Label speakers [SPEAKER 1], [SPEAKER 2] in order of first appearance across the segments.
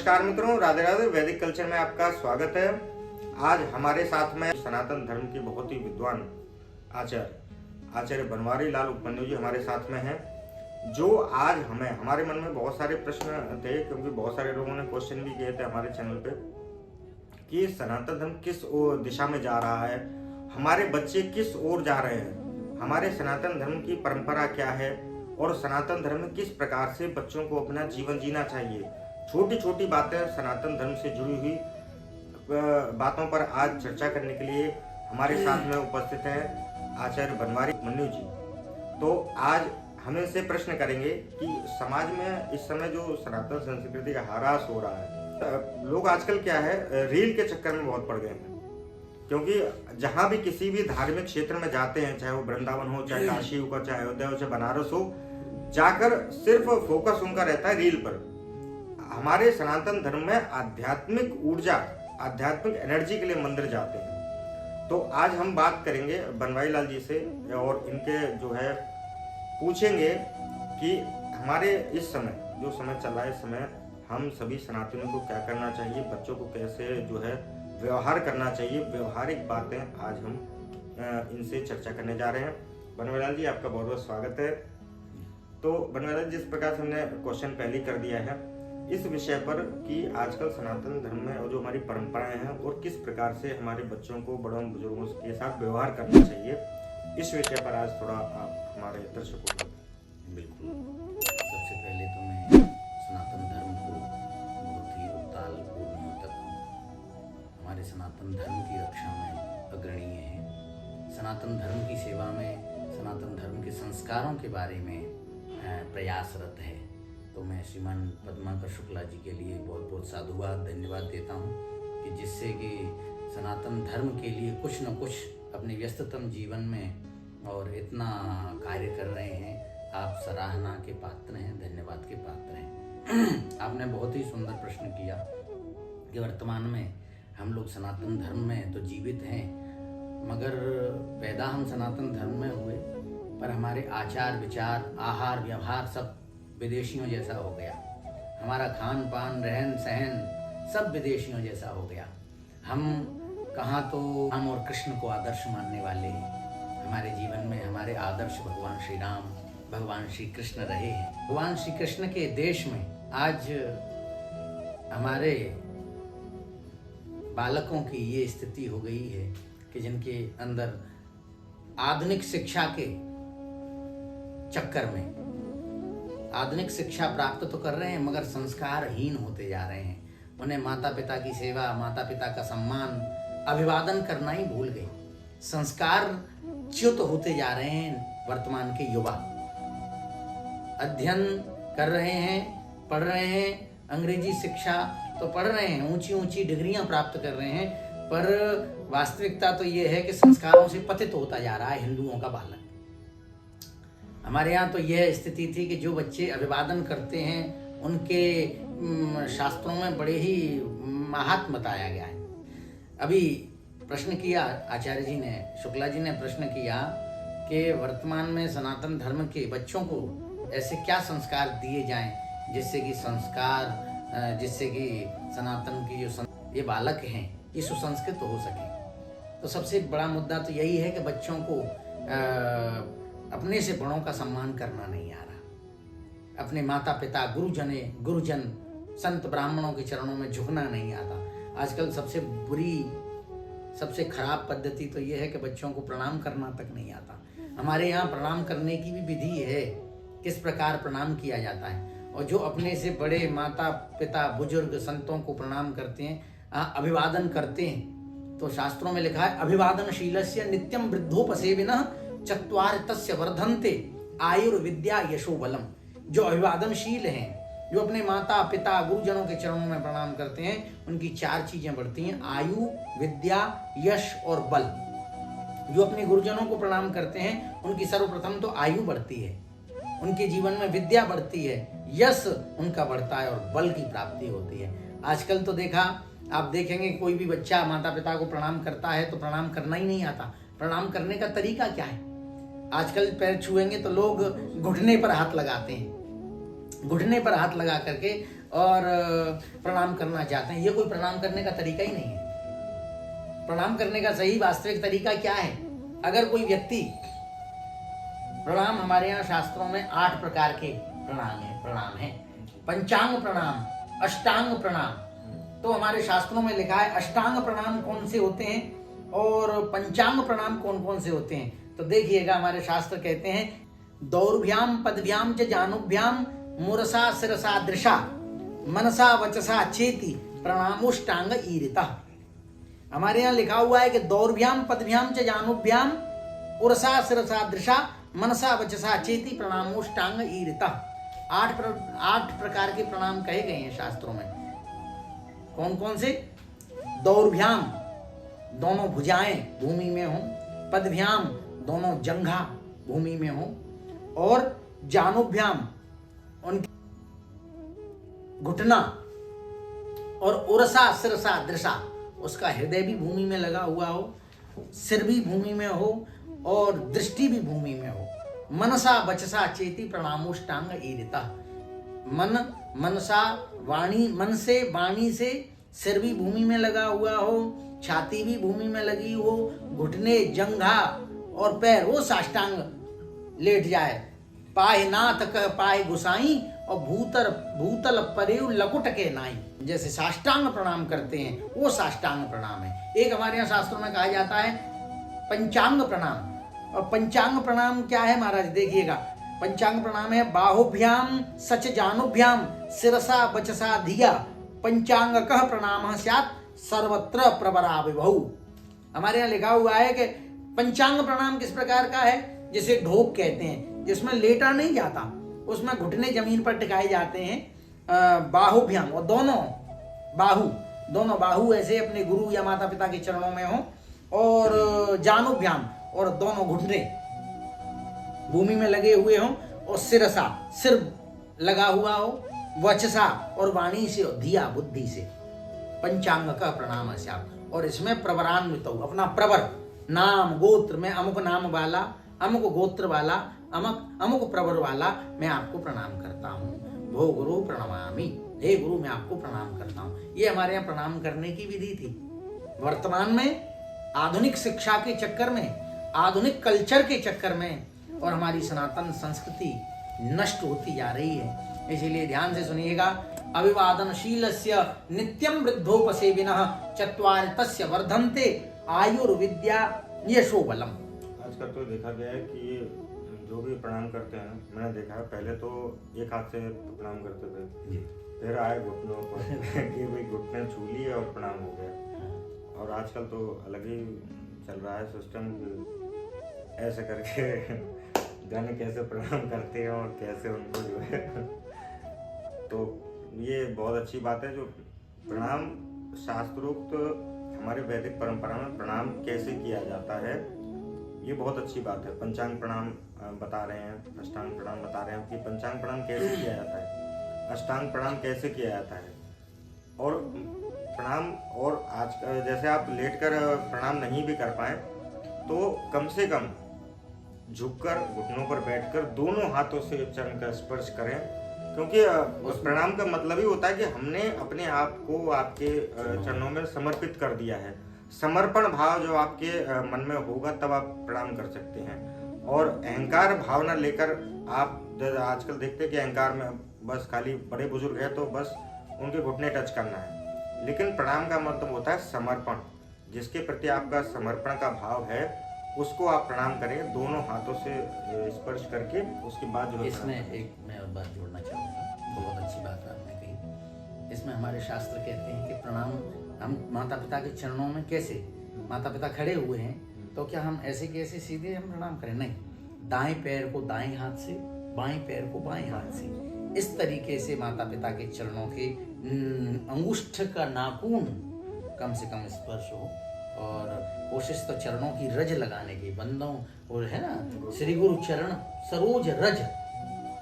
[SPEAKER 1] नमस्कार मित्रों, राधे राधे। वैदिक कल्चर में आपका स्वागत है। आज हमारे साथ में सनातन धर्म के बहुत ही विद्वान आचार्य बनवारी लाल उपमन्यु जी हमारे साथ में हैं, जो आज हमारे मन में बहुत सारे प्रश्न थे, क्योंकि बहुत सारे लोगों ने क्वेश्चन भी किए थे हमारे चैनल पे कि सनातन धर्म किस दिशा में जा रहा है, हमारे बच्चे किस ओर जा रहे हैं, हमारे सनातन धर्म की परंपरा क्या है और सनातन धर्म में किस प्रकार से बच्चों को अपना जीवन जीना चाहिए। छोटी छोटी बातें सनातन धर्म से जुड़ी हुई बातों पर आज चर्चा करने के लिए हमारे साथ में उपस्थित हैं आचार्य बनवारी उपमन्यु जी। तो आज हम इनसे प्रश्न करेंगे कि समाज में इस समय जो सनातन संस्कृति का ह्रास हो रहा है, लोग आजकल क्या है रील के चक्कर में बहुत पड़ गए हैं। क्योंकि जहां भी किसी भी धार्मिक क्षेत्र में जाते हैं, चाहे वो वृंदावन हो, चाहे काशी हो, चाहे अयोध्या हो, चाहे बनारस हो, जाकर सिर्फ फोकस उनका रहता है रील पर। हमारे सनातन धर्म में आध्यात्मिक ऊर्जा, आध्यात्मिक एनर्जी के लिए मंदिर जाते हैं। तो आज हम बात करेंगे बनवारी लाल जी से और इनके जो है पूछेंगे कि हमारे इस समय जो समय चल रहा है, इस समय हम सभी सनातनियों को क्या करना चाहिए, बच्चों को कैसे जो है व्यवहार करना चाहिए। व्यवहारिक बातें आज हम इनसे चर्चा करने जा रहे हैं। बनवारी लाल जी, आपका बहुत बहुत स्वागत है। तो बनवारी लाल जी, जिस प्रकार से हमने क्वेश्चन पहले कर दिया है इस विषय पर कि आजकल सनातन धर्म में और जो हमारी परंपराएं हैं और किस प्रकार से हमारे बच्चों को, बड़ों बुजुर्गों के साथ व्यवहार करना चाहिए, इस विषय पर आज थोड़ा आप हमारे दर्शकों को।
[SPEAKER 2] बिल्कुल। सबसे पहले तो मैं सनातन धर्म को बहुत ही उताल पूर्णियों तक हमारे सनातन धर्म की रक्षा में अग्रणीय है। सनातन धर्म की सेवा में, सनातन धर्म के संस्कारों के बारे में प्रयासरत है। तो मैं श्रीमान पद्माकर शुक्ला जी के लिए बहुत बहुत साधुवाद, धन्यवाद देता हूँ कि जिससे कि सनातन धर्म के लिए कुछ न कुछ अपने व्यस्ततम जीवन में और इतना कार्य कर रहे हैं। आप सराहना के पात्र हैं, धन्यवाद के पात्र हैं। आपने बहुत ही सुंदर प्रश्न किया कि वर्तमान में हम लोग सनातन धर्म में तो जीवित हैं, मगर पैदा हम सनातन धर्म में हुए, पर हमारे आचार विचार, आहार व्यवहार सब विदेशियों जैसा हो गया। हमारा खान पान, रहन सहन सब विदेशियों जैसा हो गया। हम कहाँ तो राम और कृष्ण को आदर्श मानने वाले हैं। हमारे जीवन में हमारे आदर्श भगवान श्री राम, भगवान श्री कृष्ण रहे हैं। भगवान श्री कृष्ण के देश में आज हमारे बालकों की ये स्थिति हो गई है कि जिनके अंदर आधुनिक शिक्षा के चक्कर में आधुनिक शिक्षा प्राप्त तो कर रहे हैं, मगर संस्कारहीन होते जा रहे हैं। उन्हें माता पिता की सेवा, माता पिता का सम्मान, अभिवादन करना ही भूल गए। संस्कार च्युत होते जा रहे हैं। वर्तमान के युवा अध्ययन कर रहे हैं, पढ़ रहे हैं, अंग्रेजी शिक्षा तो पढ़ रहे हैं, ऊंची ऊंची डिग्रियां प्राप्त कर रहे हैं, पर वास्तविकता तो ये है कि संस्कारों से पतित होता जा रहा है हिंदुओं का बालक। हमारे यहाँ तो यह स्थिति थी कि जो बच्चे अभिवादन करते हैं उनके शास्त्रों में बड़े ही महात्म बताया गया है। अभी प्रश्न किया आचार्य जी ने, शुक्ला जी ने प्रश्न किया कि वर्तमान में सनातन धर्म के बच्चों को ऐसे क्या संस्कार दिए जाएं जिससे कि सनातन की जो ये बालक हैं ये सुसंस्कृत हो सके। तो सबसे बड़ा मुद्दा तो यही है कि बच्चों को अपने से बड़ों का सम्मान करना नहीं आ रहा, अपने माता पिता, गुरुजन, संत ब्राह्मणों के चरणों में झुकना नहीं आता। आजकल सबसे बुरी, सबसे खराब पद्धति तो यह है कि बच्चों को प्रणाम करना तक नहीं आता। हमारे यहाँ प्रणाम करने की भी विधि है, किस प्रकार प्रणाम किया जाता है। और जो अपने से बड़े माता पिता, बुजुर्ग, संतों को प्रणाम करते हैं, अभिवादन करते हैं, तो शास्त्रों में लिखा है अभिवादनशीलस्य नित्यम वृद्धोपसेविनः चत्वार तस्य वर्धन्ते आयुर्विद्या यशो बलम। जो अभिवादनशील हैं, जो अपने माता पिता, गुरुजनों के चरणों में प्रणाम करते हैं, उनकी चार चीजें बढ़ती हैं, आयु, विद्या, यश और बल। जो अपने गुरुजनों को प्रणाम करते हैं उनकी सर्वप्रथम तो आयु बढ़ती है, उनके जीवन में विद्या बढ़ती है, यश उनका बढ़ता है और बल की प्राप्ति होती है। आजकल तो देखा, आप देखेंगे कोई भी बच्चा माता पिता को प्रणाम करता है तो प्रणाम करना ही नहीं आता। प्रणाम करने का तरीका क्या है? आजकल पैर छुएंगे तो लोग घुटने पर हाथ लगाते हैं, घुटने पर हाथ लगा करके और प्रणाम करना चाहते हैं। ये कोई प्रणाम करने का तरीका ही नहीं है। प्रणाम करने का सही वास्तविक तरीका क्या है? अगर कोई व्यक्ति प्रणाम, हमारे यहाँ शास्त्रों में 8 प्रकार के प्रणाम है। पंचांग प्रणाम, अष्टांग प्रणाम। तो हमारे शास्त्रों में लिखा है अष्टांग प्रणाम कौन से होते हैं और पंचांग प्रणाम कौन कौन से होते हैं। तो देखिएगा, हमारे शास्त्र कहते हैं दौर्भ्याम पदभ्याम च जानुभ्याम मुरसा शिरसा दृशा मनसा वचसा चेति प्रणामोष्टांग ईरिता। हमारे यहाँ लिखा हुआ है कि दौर्भ्याम पदभ्याम च जानुभ्याम उरसा शिरसा दृशा मनसा वचसा चेति प्रणामोष्टांग ईरिता। 8 प्रकार के प्रणाम कहे गए हैं शास्त्रों में। कौन कौन से? दौर्भ्याम, दोनों भुजाएं भूमि में हो, पदभ्याम, दोनों जंघा भूमि में हो, और जानुभ्याम, उनकी घुटना, और उरसा शिरसा दृशा, उसका हृदय भी भूमि में लगा हुआ हो, सिर भी भूमि में हो और दृष्टि भी भूमि में हो। मनसा वचसा चेति प्रणामोष्टांग ईरिता। मनसा वाणी, मन से वाणी से सिर भी भूमि में लगा हुआ हो, छाती भी भूमि में लगी हो, घुटने, जंघा और पैर वो साष्टांग लेट जाए। पाए नाथ कह पाए गुसाई और भूतल परेव लकुट के नाई। जैसे साष्टांग प्रणाम करते हैं वो साष्टांग प्रणाम है। एक हमारे यहाँ शास्त्रों में कहा जाता है पंचांग प्रणाम। और पंचांग प्रणाम क्या है महाराज? देखिएगा, पंचांग प्रणाम है बाहुभ्याम सच जानुभ्याम शिरसा वचसा धिया पंचांग कह प्रणाम स्यात् सर्वत्र प्रवरा विभु। हमारे यहाँ लिखा हुआ है कि पंचांग प्रणाम किस प्रकार का है? जिसे ढोक कहते हैं, जिसमें लेटा नहीं जाता, उसमें घुटने जमीन पर टिकाए जाते हैं। बाहुभ्याम, और दोनों बाहु ऐसे अपने गुरु या माता पिता के चरणों में हो, और जानुभ्याम, और दोनों घुटने भूमि में लगे हुए हों, और सिरसा, सिर लगा हुआ हो, वचसा, और वाणी से, और धिया, बुद्धि से। पंचांग का प्रणाम स्यात्। और इसमें प्रवरान्वित हो, अपना प्रवर, नाम गोत्र में अमुक नाम वाला, अमुक गोत्र वाला, अमुक प्रवर वाला मैं आपको प्रणाम करता हूँ। भो गुरु प्रणमामि, हे गुरु मैं आपको प्रणाम करता हूँ। ये हमारे यहाँ प्रणाम करने की विधि थी। वर्तमान में आधुनिक शिक्षा के चक्कर में, आधुनिक कल्चर के चक्कर में, और हमारी सनातन संस्कृति नष्ट होती जा रही है। इसीलिए ध्यान से सुनिएगा। अभिवादनशीलस्य नित्यं वृद्धोपसेविनः चत्वारि तस्य वर्धन्ते आयुर्विद्या यशो बलम।
[SPEAKER 1] आजकल तो देखा गया है कि ये जो भी प्रणाम करते हैं, मैंने देखा है पहले तो एक हाथ से प्रणाम करते थे, फिर आए घुटनों पर कि भाई घुटने छू लिए और प्रणाम हो गया। और आजकल तो अलग ही चल रहा है सिस्टम, ऐसे करके जाने कैसे प्रणाम करते हैं और कैसे उनको जो है तो ये बहुत अच्छी बात है। जो प्रणाम शास्त्रोक्त हमारे वैदिक परंपरा में प्रणाम कैसे किया जाता है, ये बहुत अच्छी बात है। पंचांग प्रणाम बता रहे हैं, अष्टांग प्रणाम बता रहे हैं कि पंचांग प्रणाम कैसे किया जाता है, अष्टांग प्रणाम कैसे किया जाता है। और प्रणाम, और आज जैसे आप लेटकर प्रणाम नहीं भी कर पाए तो कम से कम झुककर घुटनों पर बैठकर दोनों हाथों से चरण का स्पर्श करें, क्योंकि उस प्रणाम का मतलब ही होता है कि हमने अपने आप को आपके चरणों में समर्पित कर दिया है। समर्पण भाव जो आपके मन में होगा तब आप प्रणाम कर सकते हैं। और अहंकार भावना लेकर आप आजकल देखते हैं कि अहंकार में बस खाली बड़े बुजुर्ग है तो बस उनके घुटने टच करना है, लेकिन प्रणाम का मतलब होता है समर्पण। जिसके प्रति आपका समर्पण का भाव है उसको आप प्रणाम करें, दोनों हाथों से स्पर्श करके, उसके बाद जो
[SPEAKER 2] इसमें एक मैं और बात जोड़ना चाहूँगा, बहुत अच्छी बात आपने कही। इसमें हमारे शास्त्र कहते हैं कि प्रणाम हम माता पिता के चरणों में कैसे, माता पिता खड़े हुए हैं तो क्या हम ऐसे कैसे सीधे हम प्रणाम करें? नहीं, दाएं पैर को दाएं हाथ से, बाएं पैर को बाएं हाथ से, इस तरीके से माता पिता के चरणों के अंगुष्ठ का नाखून कम से कम स्पर्श हो। और कोशिश तो चरणों की रज लगाने की, बंदों और है ना, श्री गुरु चरण सरोज रज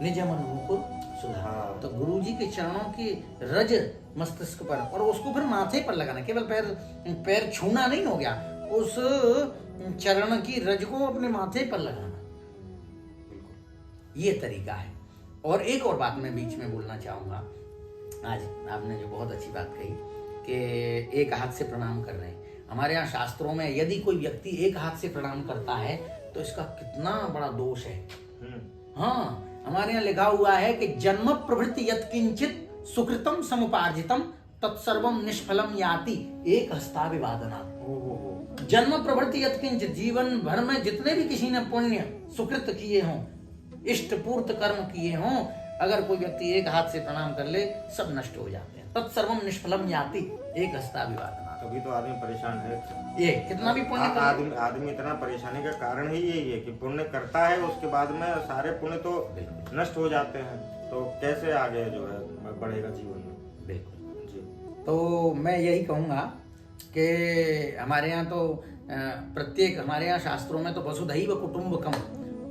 [SPEAKER 2] निज मन मुकुर सुधा। तो गुरु जी के चरणों की रज मस्तिष्क पर, और उसको फिर माथे पर लगाना, केवल पैर छूना नहीं हो गया, उस चरण की रज को अपने माथे पर लगाना, ये तरीका है। और एक और बात मैं बीच में बोलना चाहूंगा आज आपने जो बहुत अच्छी बात कही कि एक हाथ से प्रणाम कर रहे हैं। हमारे यहाँ शास्त्रों में यदि कोई व्यक्ति एक हाथ से प्रणाम करता है तो इसका कितना बड़ा दोष है। हाँ, हमारे यहाँ लिखा हुआ है कि जन्म प्रभृति यत्किंचित सुकृतम समुपार्जितम तत्सर्वम निष्फलम याति एक हस्ताभिवादना। जन्म प्रभृति यत्किंचित, जीवन भर में जितने भी किसी ने पुण्य सुकृत किए हों, इष्ट पूर्त कर्म किए हों, अगर कोई व्यक्ति एक हाथ से प्रणाम कर ले सब नष्ट हो जाते हैं। तत्सर्वम निष्फलम याति एक हस्ताभिवादना।
[SPEAKER 1] तभी तो आदमी परेशान है।
[SPEAKER 2] ये कितना भी पुण्य
[SPEAKER 1] आदमी इतना परेशानी का कारण ही यही है कि पुण्य करता है, उसके बाद में सारे पुण्य तो नष्ट हो जाते हैं, तो कैसे आगे जो है बढ़ेगा जीवन में।
[SPEAKER 2] बिल्कुल जी। तो मैं यही कहूँगा कि हमारे यहाँ तो प्रत्येक, हमारे यहाँ शास्त्रों में तो वसुधैव कुटुम्बकम,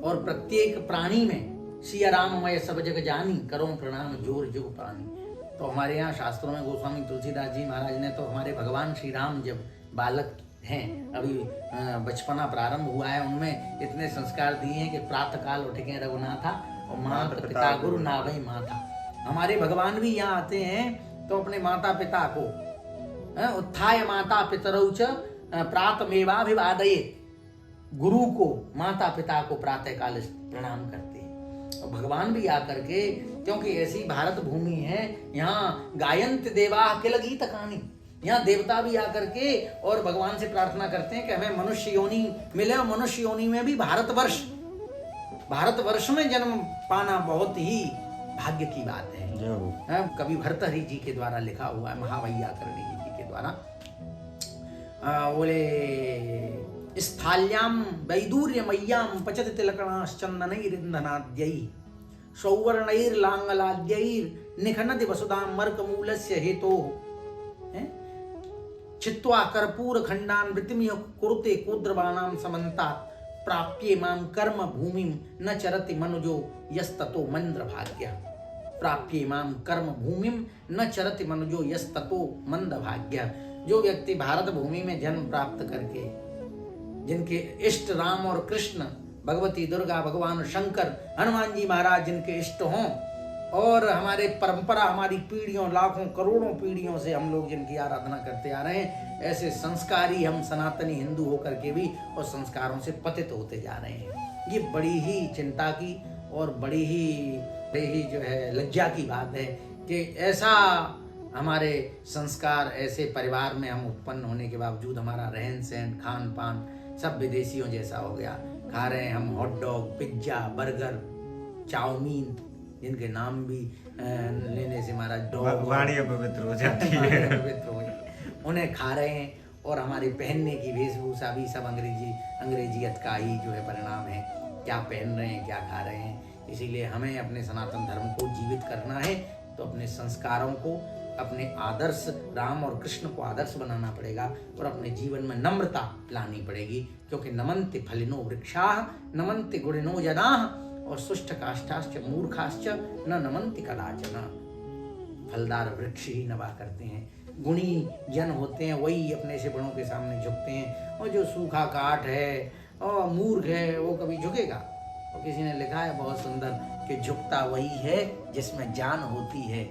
[SPEAKER 2] और प्रत्येक प्राणी में सिया राममय सब जग जानी, करो प्रणाम जोर जुग प्राणी। तो हमारे यहाँ शास्त्रों में गोस्वामी तुलसीदास जी महाराज ने तो हमारे भगवान श्री राम जब बालक हैं, अभी बचपना प्रारंभ हुआ है, उनमें इतने संस्कार दिए हैं कि प्रातः काल उठ के रघुनाथा और माता पिता गुरु नाभई माता। हमारे भगवान भी यहाँ आते हैं तो अपने माता पिता को उत्थाय माता पितरौ च प्रातमेवाभिवादये, गुरु को माता पिता को प्रातः काल प्रणाम करते हैं। और भगवान भी आकर के, क्योंकि ऐसी भारत भूमि है, यहाँ गायंत देवा किल गीत कहानी, यहाँ देवता भी आकर के और भगवान से प्रार्थना करते हैं कि हमें मनुष्य योनि मिले। और मनुष्य योनि में भी भारतवर्ष में जन्म पाना बहुत ही भाग्य की बात है। कवि भर्तहरि जी के द्वारा लिखा हुआ है, महावैयाकरणी जी के द्वारा, बोले स्थाल्याम वैदूर्यमय्याम पचति तिलकणाश्चन्दनैरिन्धनाद्यै सौवर्णैर्लाङ्गलाद्यैर् निखनति वसुधां मर्कमूलस्य हेतोः छित्त्वा कर्पूर खंडान वृत्तिमिह कुरुते कोद्रवाणां समन्तात् प्राप्ये मां कर्म भूमिं न चरति मनुजो यस्ततो मंद्र भाग्यः। प्राप्ये मां कर्म भूमिं न चरति मनुजो यस्ततो मंद भाग्यः। जो व्यक्ति भारत भूमि में जन्म प्राप्त करके, जिनके इष्ट राम और कृष्ण, भगवती दुर्गा, भगवान शंकर, हनुमान जी महाराज जिनके इष्ट हों, और हमारे परंपरा, हमारी पीढ़ियों, लाखों करोड़ों पीढ़ियों से हम लोग जिनकी आराधना करते आ रहे हैं, ऐसे संस्कारी हम सनातनी हिंदू होकर के भी और संस्कारों से पतित होते जा रहे हैं। ये बड़ी ही चिंता की और बड़ी ही जो है लज्जा की बात है कि ऐसा हमारे संस्कार, ऐसे परिवार में हम उत्पन्न होने के बावजूद हमारा रहन सहन, खान पान सब विदेशियों जैसा हो गया। खा रहे हैं हम hot dog, pizza, burger, chow mein, जिनके नाम भी लेने से हमारा
[SPEAKER 1] वाणी पवित्र हो जाती है,
[SPEAKER 2] पवित्र हो जाती, उन्हें खा रहे हैं। और हमारे पहनने की वेशभूषा भी सब अंग्रेजियत का ही जो है परिणाम है। क्या पहन रहे हैं, क्या खा रहे हैं। इसीलिए हमें अपने सनातन धर्म को जीवित करना है तो अपने संस्कारों को, अपने आदर्श राम और कृष्ण को आदर्श बनाना पड़ेगा और अपने जीवन में नम्रता लानी पड़ेगी। क्योंकि नमन्ति फलिनो वृक्षाः नमन्ति गुणिनो जनाः और सुष्ठ काष्ठाश्च मूर्खाश्च न नमन्ति कदाचन। फलदार वृक्ष ही नवा करते हैं, गुणी जन होते हैं वही अपने से बड़ों के सामने झुकते हैं। और जो सूखा काठ है और मूर्ख है वो कभी झुकेगा। और किसी ने लिखा है बहुत सुंदर कि झुकता वही है जिसमें जान होती है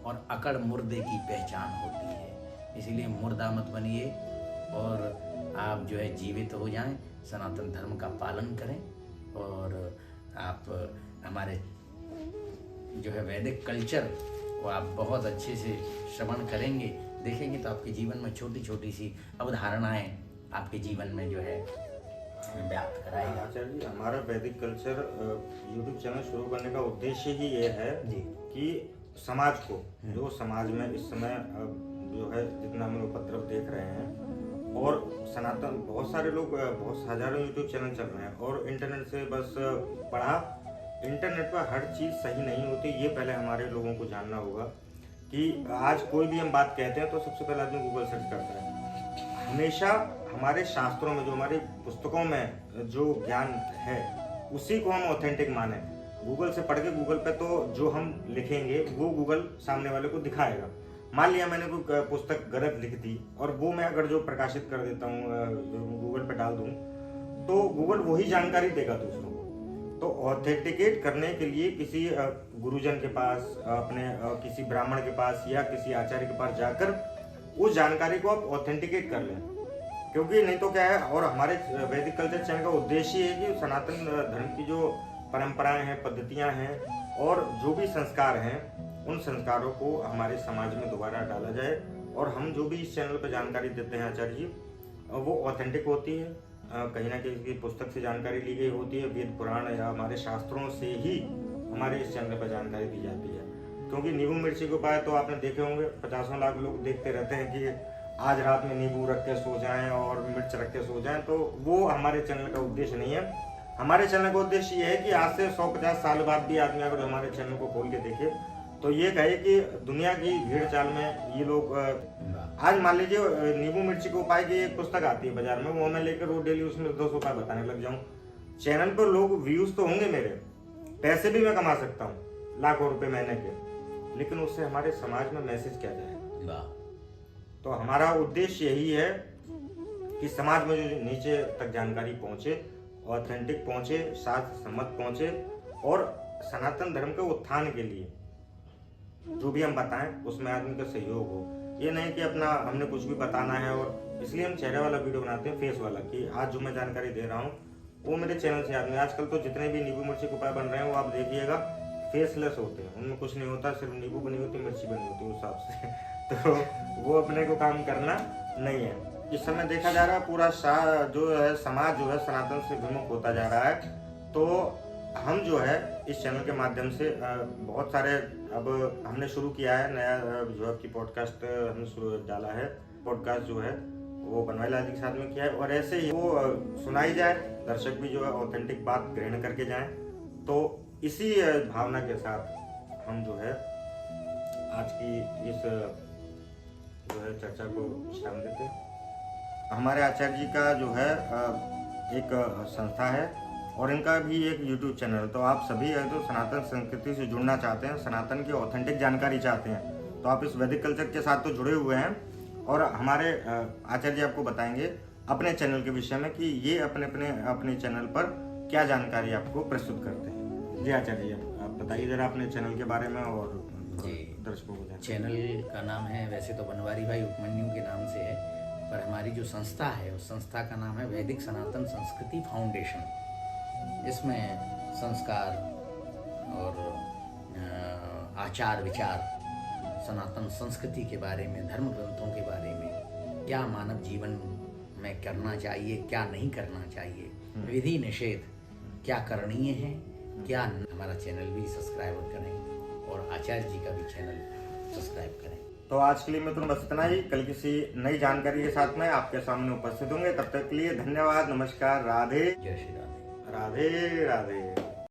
[SPEAKER 2] और अकड़ मुर्दे की पहचान होती है। इसीलिए मुर्दा मत बनिए और आप जो है जीवित हो जाएं, सनातन धर्म का पालन करें। और आप हमारे जो है वैदिक कल्चर को आप बहुत अच्छे से श्रवण करेंगे, देखेंगे तो आपके जीवन में छोटी छोटी सी अवधारणाएं आपके जीवन में जो है व्याप्त कराएगा।
[SPEAKER 1] आचार्य जी, हमारा वैदिक कल्चर यूट्यूब चैनल शुरू करने का उद्देश्य ही ये है कि समाज को, जो समाज में इस समय जो है जितना हम लोग उपद्रव देख रहे हैं, और सनातन बहुत सारे लोग, बहुत हजारों यूट्यूब चैनल चल रहे हैं और इंटरनेट से बस पढ़ा। इंटरनेट पर हर चीज़ सही नहीं होती, ये पहले हमारे लोगों को जानना होगा कि आज कोई भी हम बात कहते हैं तो सबसे पहले आदमी गूगल सर्च करता है। हमेशा हमारे शास्त्रों में, जो हमारी पुस्तकों में जो ज्ञान है, उसी को हम ऑथेंटिक माने। गूगल से पढ़ के गूगल पे तो जो हम लिखेंगे वो गूगल सामने वाले को दिखाएगा। मान लिया मैंने कोई पुस्तक गलत लिख दी और वो मैं अगर जो प्रकाशित कर देता हूँ, गूगल पे डाल दूँ, तो गूगल वही जानकारी देगा दूसरों को। तो ऑथेंटिकेट करने के लिए किसी गुरुजन के पास, अपने किसी ब्राह्मण के पास या किसी आचार्य के पास जाकर उस जानकारी को आप ऑथेंटिकेट कर लें। क्योंकि नहीं तो क्या है, और हमारे वैदिक कल्चर चैनल का उद्देश्य है कि सनातन धर्म की जो परंपराएं हैं, पद्धतियां हैं और जो भी संस्कार हैं, उन संस्कारों को हमारे समाज में दोबारा डाला जाए। और हम जो भी इस चैनल पर जानकारी देते हैं आचार्य जी, वो ऑथेंटिक होती है, कहीं ना कहीं की पुस्तक से जानकारी ली गई होती है, वेद पुराण या हमारे शास्त्रों से ही हमारे इस चैनल पर जानकारी दी जाती है। क्योंकि नींबू मिर्ची के उपाय तो आपने देखे होंगे, 50 लाख लोग देखते रहते हैं कि आज रात में नींबू रख के सो जाएं और मिर्च रख के सो जाएं, तो वो हमारे चैनल का उद्देश्य नहीं है। हमारे चैनल का उद्देश्य ये है कि आज से 150 साल बाद भी आदमी अगर हमारे चैनल को खोल के देखे तो ये कहे कि दुनिया की भीड़ चाल में ये लोग आज मान लीजिए नींबू मिर्ची के उपाय की एक पुस्तक आती है बाजार में, वो मैं लेकर रोज डेली उसमें 200 उपाय बताने लग जाऊं, चैनल पर लोग व्यूज तो होंगे, मेरे पैसे भी मैं कमा सकता हूँ लाखों रुपए महीने के, लेकिन उससे हमारे समाज में मैसेज क्या जाए। तो हमारा उद्देश्य यही है कि समाज में जो नीचे तक जानकारी पहुंचे, ऑथेंटिक पहुंचे, शास्त्र सम्मत पहुंचे और सनातन धर्म के उत्थान के लिए जो भी हम बताएं उसमें आदमी का सहयोग हो। ये नहीं कि अपना हमने कुछ भी बताना है, और इसलिए हम चेहरे वाला वीडियो बनाते हैं, फेस वाला, कि आज जो मैं जानकारी दे रहा हूँ वो मेरे चैनल से आदमी, आजकल तो जितने भी नींबू मिर्ची के उपाय बन रहे हैं वो आप देखिएगा फेसलेस होते हैं, उनमें कुछ नहीं होता, सिर्फ नींबू बनी होती, मिर्ची बनी होती है उस हिसाब से तो वो अपने को काम करना नहीं है। इस समय देखा जा रहा है पूरा जो है समाज जो है सनातन से विमुख होता जा रहा है। तो हम जो है इस चैनल के माध्यम से बहुत सारे, अब हमने शुरू किया है नया जो है कि पॉडकास्ट हमने शुरू डाला है, पॉडकास्ट जो है वो बनवाई लाल जी के साथ में किया है, और ऐसे ही वो सुनाई जाए, दर्शक भी जो है ऑथेंटिक बात ग्रहण करके जाएं। तो इसी भावना के साथ हम जो है आज की इस जो है चर्चा को विश्राम देते हैं। हमारे आचार्य जी का जो है एक संस्था है और इनका भी एक YouTube चैनल, तो आप सभी अगर तो सनातन संस्कृति से जुड़ना चाहते हैं, सनातन की ऑथेंटिक जानकारी चाहते हैं, तो आप इस वैदिक कल्चर के साथ तो जुड़े हुए हैं। और हमारे आचार्य जी आपको बताएंगे अपने चैनल के विषय में कि ये अपने चैनल पर क्या जानकारी आपको प्रस्तुत करते हैं। जी आचार्य जी, आप बताइए जरा अपने चैनल के बारे में और दर्शकों को।
[SPEAKER 2] चैनल का नाम है, वैसे तो बनवारी भाई उपमन्यु के नाम से है, पर हमारी जो संस्था है उस संस्था का नाम है वैदिक सनातन संस्कृति फाउंडेशन। इसमें संस्कार और आचार विचार, सनातन संस्कृति के बारे में, धर्म ग्रंथों के बारे में, क्या मानव जीवन में करना चाहिए, क्या नहीं करना चाहिए, विधि निषेध क्या करणीय है, क्या। हमारा चैनल भी सब्सक्राइब करें और आचार्य जी का भी चैनल सब्सक्राइब करें। तो आज के लिए मैं तुम्हें बस इतना ही, कल किसी नई जानकारी के साथ में आपके सामने उपस्थित होंगे। तब तक के लिए धन्यवाद, नमस्कार, राधे, जय श्री राधे, राधे राधे।